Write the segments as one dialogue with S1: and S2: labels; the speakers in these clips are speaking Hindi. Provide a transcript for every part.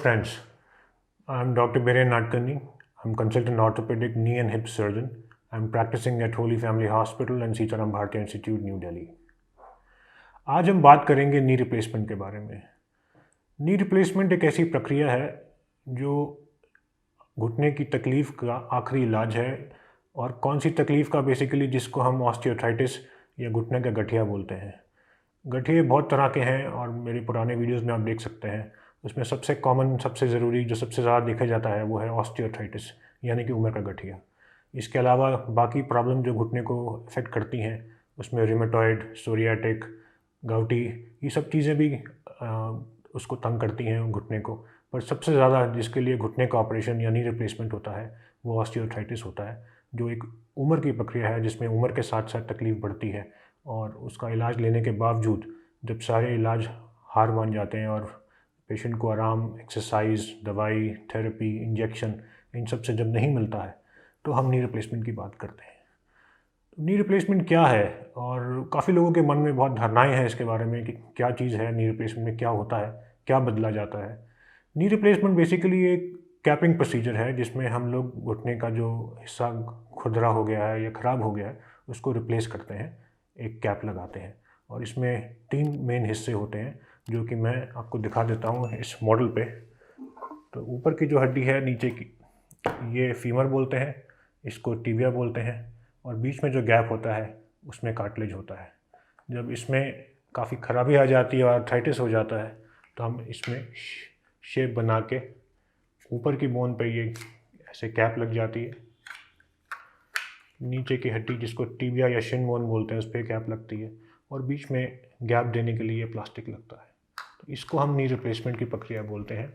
S1: friends, I'm Dr. Biren Nadkarni. I'm consultant orthopedic knee and hip surgeon. I'm practicing at Holy Family Hospital and Sitaram Bharti institute new Delhi. आज हम बात करेंगे नी रिप्लेसमेंट के बारे में। नी रिप्लेसमेंट एक ऐसी प्रक्रिया है जो घुटने की तकलीफ़ का आखिरी इलाज है और कौन सी तकलीफ़ का बेसिकली जिसको हम ऑस्टियोआर्थराइटिस या घुटने का गठिया बोलते हैं। गठिए बहुत तरह के हैं और मेरे पुराने वीडियोस में आप देख सकते हैं। उसमें सबसे कॉमन, सबसे ज़रूरी, जो सबसे ज़्यादा देखा जाता है वो है ऑस्टियोआर्थराइटिस यानी कि उम्र का गठिया। इसके अलावा बाकी प्रॉब्लम जो घुटने को अफेक्ट करती हैं उसमें रिमेटॉइड, सोरियाटिक, गाउटी, ये सब चीज़ें भी उसको तंग करती हैं घुटने को। पर सबसे ज़्यादा जिसके लिए घुटने का ऑपरेशन या नी रिप्लेसमेंट होता है वो ऑस्टियोआर्थराइटिस होता है, जो एक उम्र की प्रक्रिया है जिसमें उम्र के साथ साथ तकलीफ़ बढ़ती है और उसका इलाज लेने के बावजूद जब सारे इलाज हार मान जाते हैं और पेशेंट को आराम, एक्सरसाइज, दवाई, थेरेपी, इंजेक्शन, इन सब से जब नहीं मिलता है तो हम नी रिप्लेसमेंट की बात करते हैं। तो नी रिप्लेसमेंट क्या है, और काफ़ी लोगों के मन में बहुत धारणाएं हैं इसके बारे में कि क्या चीज़ है नी रिप्लेसमेंट में, क्या होता है, क्या बदला जाता है। नी रिप्लेसमेंट बेसिकली एक कैपिंग प्रोसीजर है जिसमें हम लोग घुटने का जो हिस्सा खुरदरा हो गया है या ख़राब हो गया है उसको रिप्लेस करते हैं, एक कैप लगाते हैं। और इसमें 3 मेन हिस्से होते हैं जो कि मैं आपको दिखा देता हूँ इस मॉडल पे। तो ऊपर की जो हड्डी है नीचे की, ये फीमर बोलते हैं, इसको टिबिया बोलते हैं, और बीच में जो गैप होता है उसमें कार्टिलेज होता है। जब इसमें काफ़ी खराबी आ जाती है और आर्थराइटिस हो जाता है तो हम इसमें शेप बना के ऊपर की बोन पे ये ऐसे कैप लग जाती है, नीचे की हड्डी जिसको टिबिया या शिन बोन बोलते हैं उस पर कैप लगती है और बीच में गैप देने के लिए प्लास्टिक लगता है। तो इसको हम नी रिप्लेसमेंट की प्रक्रिया बोलते हैं।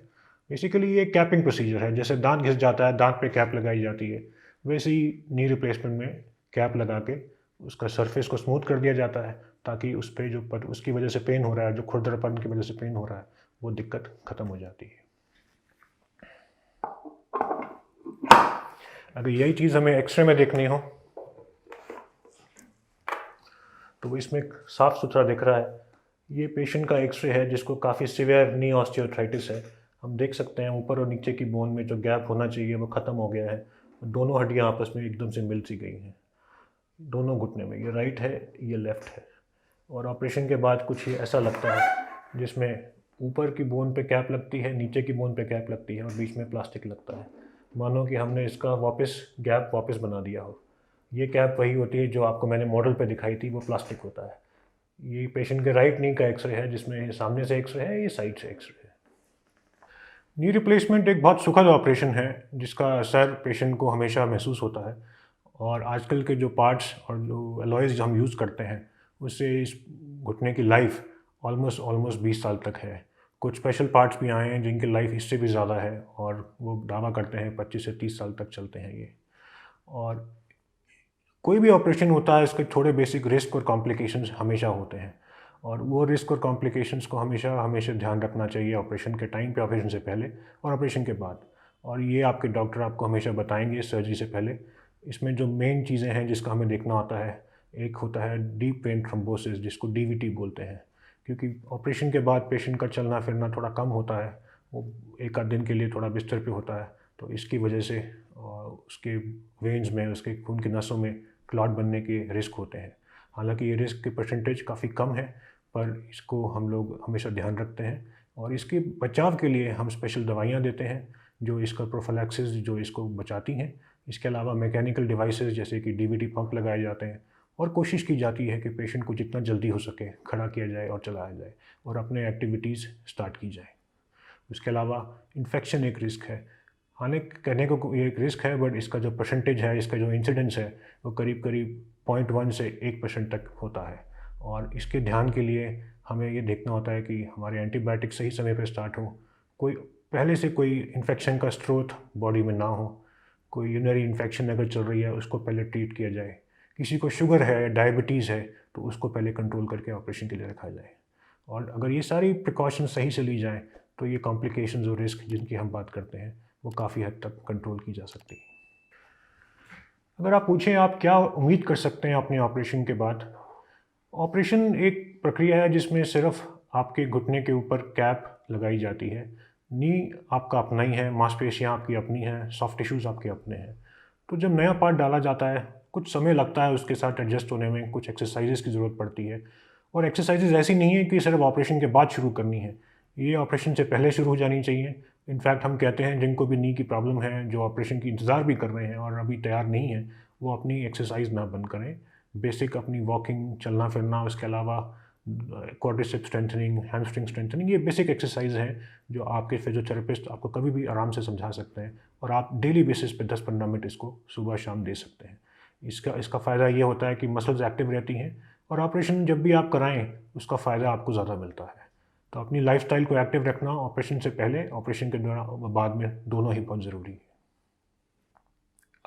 S1: बेसिकली ये कैपिंग प्रोसीजर है, जैसे दांत घिस जाता है दांत पे कैप लगाई जाती है, वैसे ही नी रिप्लेसमेंट में कैप लगा के उसका सरफेस को स्मूथ कर दिया जाता है ताकि उस पर जो उसकी वजह से पेन हो रहा है, जो खुरदरापन की वजह से पेन हो रहा है, वो दिक्कत ख़त्म हो जाती है। अगर यही चीज़ हमें एक्सरे में देखनी हो तो इसमें साफ़ सुथरा दिख रहा है। ये पेशेंट का एक्सरे है जिसको काफ़ी सीवियर नी ऑस्टियोआर्थराइटिस है। हम देख सकते हैं ऊपर और नीचे की बोन में जो गैप होना चाहिए वो ख़त्म हो गया है। दोनों हड्डियाँ आपस में एकदम से मिल सी गई हैं दोनों घुटने में, ये राइट है, ये लेफ़्ट है। और ऑपरेशन के बाद कुछ ये ऐसा लगता है जिसमें ऊपर की बोन पे कैप लगती है, नीचे की बोन पे कैप लगती है और बीच में प्लास्टिक लगता है, मानो कि हमने इसका गैप वापस बना दिया हो। ये कैप वही होती है जो आपको मैंने मॉडल पे दिखाई थी, वो प्लास्टिक होता है। ये पेशेंट के राइट नी का एक्सरे है जिसमें सामने से एक्सरे है, ये साइड से एक्सरे है। नी रिप्लेसमेंट एक बहुत सुखद ऑपरेशन है जिसका असर पेशेंट को हमेशा महसूस होता है और आजकल के जो पार्ट्स और जो अलॉयज़ हम यूज़ करते हैं उससे इस घुटने की लाइफ ऑलमोस्ट 20 साल तक है। कुछ स्पेशल पार्ट्स भी आए हैं जिनकी लाइफ इससे भी ज़्यादा है और वो दावा करते हैं 25 से 30 साल तक चलते हैं ये। और कोई भी ऑपरेशन होता है इसके थोड़े बेसिक रिस्क और कॉम्प्लिकेशंस हमेशा होते हैं और वो रिस्क और कॉम्प्लिकेशंस को हमेशा हमेशा ध्यान रखना चाहिए ऑपरेशन के टाइम पे, ऑपरेशन से पहले और ऑपरेशन के बाद। और ये आपके डॉक्टर आपको हमेशा बताएंगे सर्जरी से पहले। इसमें जो मेन चीज़ें हैं जिसका हमें देखना होता है, एक होता है डीप वेन थ्रोम्बोसिस जिसको डीवीटी बोलते हैं, क्योंकि ऑपरेशन के बाद पेशेंट का चलना फिरना थोड़ा कम होता है, वो एक आध दिन के लिए थोड़ा बिस्तर पे होता है, तो इसकी वजह से उसके वेन्स में, उसके खून की नसों में क्लॉट बनने के रिस्क होते हैं। हालांकि ये रिस्क की परसेंटेज काफ़ी कम है पर इसको हम लोग हमेशा ध्यान रखते हैं और इसके बचाव के लिए हम स्पेशल दवाइयाँ देते हैं जो इसका प्रोफिलैक्सिस, जो इसको बचाती हैं। इसके अलावा मैकेनिकल डिवाइसेस जैसे कि डीवीटी पंप लगाए जाते हैं और कोशिश की जाती है कि पेशेंट को जितना जल्दी हो सके खड़ा किया जाए और चलाया जाए और अपने एक्टिविटीज़ स्टार्ट की जाए। उसके अलावा इन्फेक्शन एक रिस्क है, कहने को ये एक रिस्क है बट इसका जो परसेंटेज है, इसका जो इंसिडेंस है वो करीब करीब 0.1 से 1% तक होता है। और इसके ध्यान के लिए हमें ये देखना होता है कि हमारे एंटीबायोटिक सही समय पर स्टार्ट हो, कोई पहले से कोई इन्फेक्शन का स्रोत बॉडी में ना हो, कोई यूरिनरी इन्फेक्शन अगर चल रही है उसको पहले ट्रीट किया जाए, किसी को शुगर है, डायबिटीज़ है तो उसको पहले कंट्रोल करके ऑपरेशन के लिए रखा जाए। और अगर ये सारी प्रिकॉशन सही से ली जाएँ तो ये कॉम्प्लिकेशंस और रिस्क जिनकी हम बात करते हैं वो काफ़ी हद तक कंट्रोल की जा सकती है। अगर आप पूछें आप क्या उम्मीद कर सकते हैं अपने ऑपरेशन के बाद, ऑपरेशन एक प्रक्रिया है जिसमें सिर्फ आपके घुटने के ऊपर कैप लगाई जाती है नी आपका अपना ही है, मांसपेशियाँ आपकी अपनी हैं, सॉफ्ट टिश्यूज़ आपके अपने हैं। तो जब नया पार्ट डाला जाता है, कुछ समय लगता है उसके साथ एडजस्ट होने में, कुछ एक्सरसाइजेज़ की ज़रूरत पड़ती है। और एक्सरसाइजेज़ ऐसी नहीं है कि सिर्फ ऑपरेशन के बाद शुरू करनी है, ये ऑपरेशन से पहले शुरू हो जानी चाहिए। इनफैक्ट हम कहते हैं जिनको भी नी की प्रॉब्लम है, जो ऑपरेशन की इंतज़ार भी कर रहे हैं और अभी तैयार नहीं हैं, वो अपनी एक्सरसाइज ना बंद करें। बेसिक अपनी वॉकिंग, चलना-फिरना, उसके अलावा क्वाड्रिसेप्स स्ट्रेंथनिंग, हैमस्ट्रिंग स्ट्रेंथनिंग, ये बेसिक एक्सरसाइज हैं जो आपके फिजियोथेरेपिस्ट आपको कभी भी आराम से समझा सकते हैं और आप डेली बेसिस पे 10-15 मिनट इसको सुबह शाम दे सकते हैं। इसका इसका फ़ायदा ये होता है कि मसल्स एक्टिव रहती हैं और ऑपरेशन जब भी आप कराएँ, उसका फ़ायदा आपको ज़्यादा मिलता है। तो अपनी लाइफ़स्टाइल को एक्टिव रखना ऑपरेशन से पहले, ऑपरेशन के दौरान, बाद में, दोनों ही बहुत ज़रूरी है।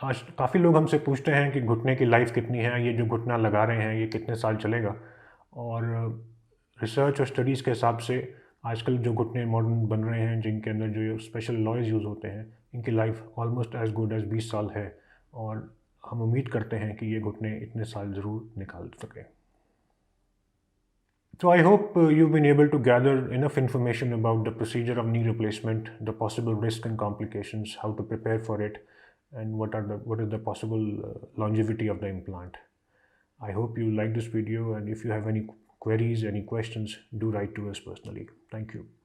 S1: आज काफ़ी लोग हमसे पूछते हैं कि घुटने की लाइफ कितनी है, ये जो घुटना लगा रहे हैं ये कितने साल चलेगा। और रिसर्च और स्टडीज़ के हिसाब से आजकल जो घुटने मॉडर्न बन रहे हैं, जिनके अंदर जो स्पेशल लॉयज़ यूज़ होते हैं, इनकी life almost as good as 20 साल है। और हम उम्मीद करते हैं कि ये घुटने इतने साल ज़रूर निकाल सकें। So I hope you've been able to gather enough information about the procedure of knee replacement, the possible risk and complications, how to prepare for it, and what is the possible longevity of the implant. I hope you like this video, and if you have any queries, any questions, do write to us personally. Thank you.